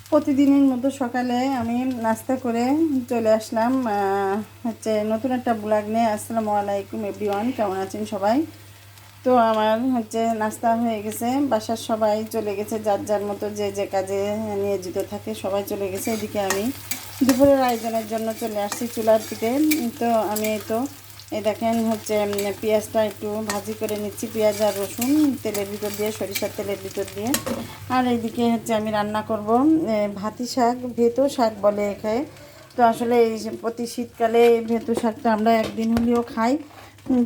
প্রতিদিনের মতো সকালে আমি নাস্তা করে চলে আসলাম নতুন একটা ব্লগ নিয়ে। আসসালামু আলাইকুম এভরিওয়ান, কেমন আছেন সবাই? তো আমার নাস্তা হয়ে গেছে, বাসার সবাই চলে গেছে যার যার মতো, যে যে কাজে নিয়োজিত থাকে সবাই চলে গেছে। এদিকে আমি দুপুরের আয়োজনের জন্য চলে আসছি চুলার পিঠে। তো আমি এই দেখেন পেঁয়াজটা একটু ভাজি করে নিচ্ছি, পেঁয়াজ আর রসুন তেলের ভিতর দিয়ে, সরিষার তেলের ভিতর দিয়ে। আর এইদিকে আমি রান্না করব ভাতি শাক, ভেতো শাক বলে এখানে। তো আসলে এই প্রতি শীতকালে এই ভেতো শাকটা আমরা একদিন হলেও খাই।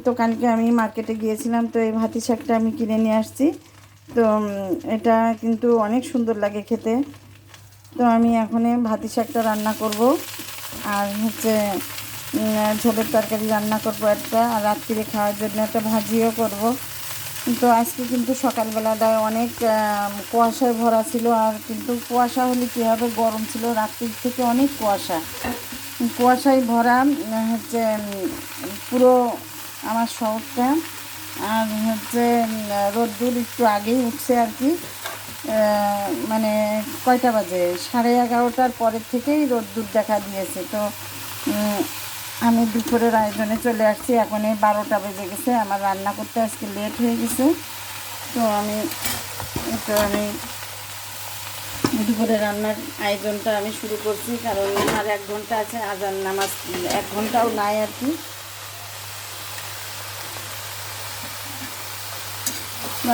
তো কালকে আমি মার্কেটে গিয়েছিলাম, তো এই ভাতি শাকটা আমি কিনে নিয়ে আসছি। তো এটা কিন্তু অনেক সুন্দর লাগে খেতে। তো আমি এখন ভাতি শাকটা রান্না করব, আর ঝোলের তরকারি রান্না করব একটা, আর রাত্রিরে খাওয়ার জন্য একটা ভাজিও করব। তো আজকে কিন্তু সকালবেলাটায় অনেক কুয়াশায় ভরা ছিল, আর কিন্তু কুয়াশা হলে কী হবে, গরম ছিল, রাত্রির থেকে অনেক কুয়াশায় ভরা পুরো আমার শহরটা। আর রোদ্দুর একটু আগেই উঠছে আর কি, মানে কয়টা বাজে, 11:30টার পরের থেকেই রোদ্দুর দেখা দিয়েছে। তো আমি দুপুরের আয়োজনে চলে আসছি, এখন 12টা বেজে গেছে, আমার রান্না করতে আজকে লেট হয়ে গেছে। তো আমি দুপুরে রান্নার আয়োজনটা আমি শুরু করছি, কারণ আর 1 ঘন্টা আছে আজান নামাজ, 1 ঘন্টাও নাই আর কি।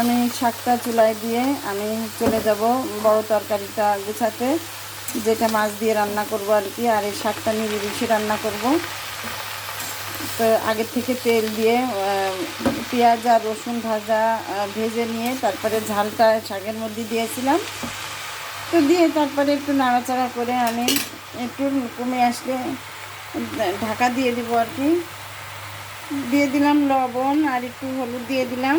আমি শাকটা চুলায় দিয়ে আমি চলে যাব বড় তরকারিটা গুছাতে, যেটা মাছ দিয়ে রান্না করব আর কি। আর এই শাকটা নিরামিষে রান্না করব। তো আগের থেকে তেল দিয়ে পেঁয়াজ আর রসুন ভেজে নিয়ে তারপরে ঝালটা শাকের মধ্যে দিয়েছিলাম। তো দিয়ে তারপরে একটু নাড়াচাড়া করে আমি একটু কমে আসলে ঢাকা দিয়ে দিব আর কি। দিয়ে দিলাম লবণ আর একটু হলুদ দিয়ে দিলাম।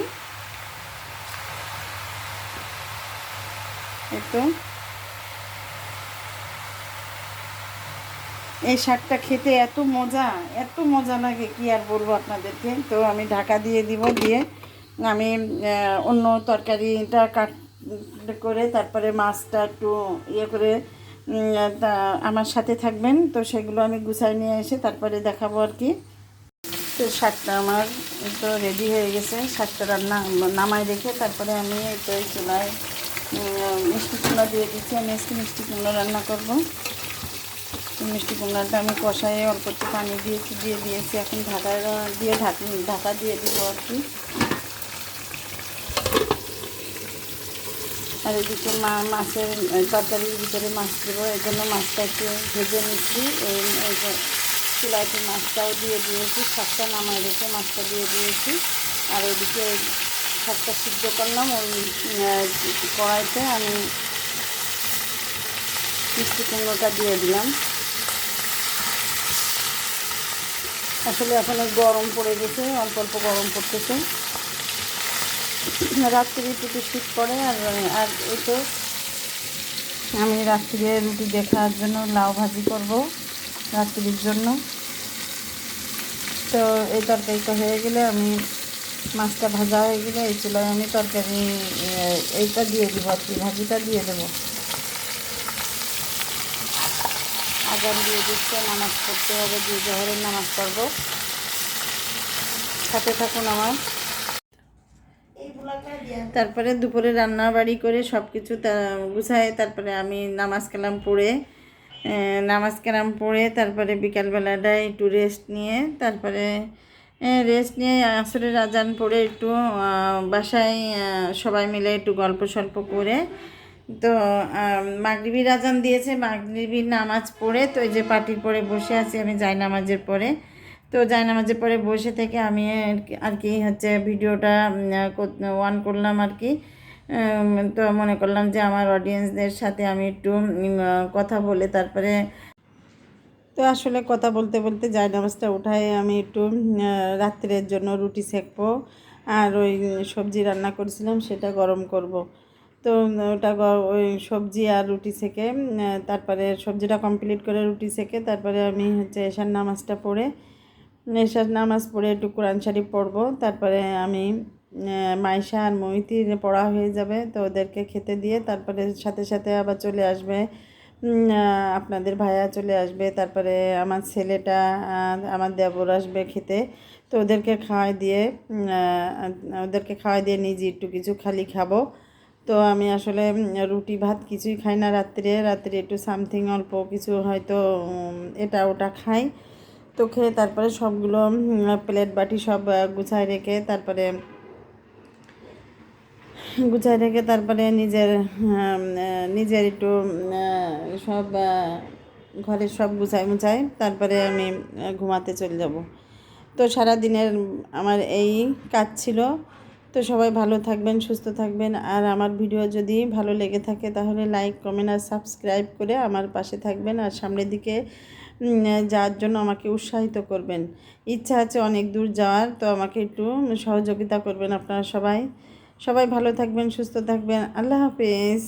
এই শাকটা খেতে এত মজা লাগে, কি আর বলবো আপনাদেরকে। তো আমি ঢাকা দিয়ে দিব, দিয়ে আমি অন্য তরকারিটা কাট করে তারপরে মাছটা একটু ইয়ে করে আমার সাথে থাকবেন। তো সেগুলো আমি গুছাই নিয়ে এসে তারপরে দেখাবো আর কি। তো শাকটা আমার তো রেডি হয়ে গেছে, শাকটা নামাই রেখে তারপরে আমি এই চুলায় মিষ্টি কুমড়া দিয়ে দিচ্ছি। আমি আজকে মিষ্টি কুমড়া রান্না করবো। মিষ্টি কুমড়াটা আমি কষায় অল্প একটু পানি দিয়ে দিয়েছি, এখন ঢাকা দিয়ে দিব আর কি। আর এদিকে মাছের তরকারির ভিতরে মাছ দেবো, এই জন্য মাছটা একটু ভেজে নিচ্ছি। এই চুলায় একটু মাছটাও দিয়ে দিয়েছি, শাকটা নামায় রেখে মাছটা দিয়ে দিয়েছি। আর এদিকে শাকটা সিদ্ধ করলাম, ওই কড়াইতে আমি মিষ্টি কুমড়োটা দিয়ে দিলাম। আসলে এখন গরম পড়ে গেছে, অল্প অল্প গরম পড়তেছে, রাত্রি একটু শীত পড়ে। আর এই তো আমি রাত্রিরে রুটি দেখার জন্য লাউ ভাজি করব রাত্রির জন্য। তো এই তরকারিটা হয়ে গেলে, আমি মাছটা ভাজা হয়ে গেলে এই চুলায় আমি তরকারি এইটা দিয়ে দেবো আর কি, ভাজিটা দিয়ে দেবো। আজান দিয়ে দিচ্ছে, নামাজ পড়তে হবে, জোহরের নামাজ পড়বো। সাথে থাকুন আমার। তারপরে দুপুরে রান্না বাড়ি করে সব কিছু গুছায় তারপরে আমি নামাজ কালাম পড়ে তারপরে বিকালবেলাটায় একটু রেস্ট নিয়ে আসরের আজান পড়ে একটু বাসায় সবাই মিলে একটু গল্প সল্প করে, তো মাগরিবির আজান দিয়েছে, মাগরিবির নামাজ পড়ে তো এই যে পাটির পরে বসে আছি আমি জায়নামাজের পরে। তো জায়নামাজের পরে বসে থেকে আমি আর কি ভিডিওটা অন করলাম আর কি। তো মনে করলাম যে আমার অডিয়েন্সদের সাথে আমি একটু কথা বলে তারপরে, তো আসলে কথা বলতে বলতে জায়নামাজটা উঠায় আমি একটু রাত্রের জন্য রুটি সেঁকবো, আর ওই সবজি রান্না করেছিলাম সেটা গরম করব। তো ওটা ওই সবজি আর রুটি সেঁকে তারপরে সবজিটা কমপ্লিট করে রুটি সেঁকে তারপরে আমি এশার নামাজ পড়ে একটু কোরআন শরীফ পড়বো। তারপরে আমি মাইশা আর মহিতির পড়া হয়ে যাবে, তো ওদেরকে খেতে দিয়ে তারপরে সাথে সাথে আবার চলে আসবে আপনাদের ভাইয়া চলে আসবে, তারপরে আমার ছেলেটা আমার দেবর আসবে খেতে। তো ওদেরকে খাওয়াই দিয়ে নিজে একটু কিছু খালি খাবো। তো আমি আসলে রুটি ভাত কিছুই খাই না রাত্রে একটু সামথিং অল্প কিছু হয়তো এটা ওটা খাই। তো খেয়ে তারপরে সবগুলো প্লেট বাটি সব গুছায় রেখে তারপরে নিজের একটু সব ঘরের সব মুছাই তারপরে আমি ঘুমাতে চলে যাব। তো সারা দিনের আমার এই কাজ ছিল। তো সবাই ভালো থাকবেন, সুস্থ থাকবেন, আর আমার ভিডিও যদি ভালো লেগে থাকে তাহলে লাইক কমেন্ট আর সাবস্ক্রাইব করে আমার পাশে থাকবেন, আর সামনের দিকে যাওয়ার জন্য আমাকে উৎসাহিত করবেন। ইচ্ছা আছে অনেক দূর যাওয়ার, তো আমাকে একটু সহযোগিতা করবেন আপনারা সবাই। সবাই ভালো থাকবেন, সুস্থ থাকবেন। আল্লাহ হাফেজ।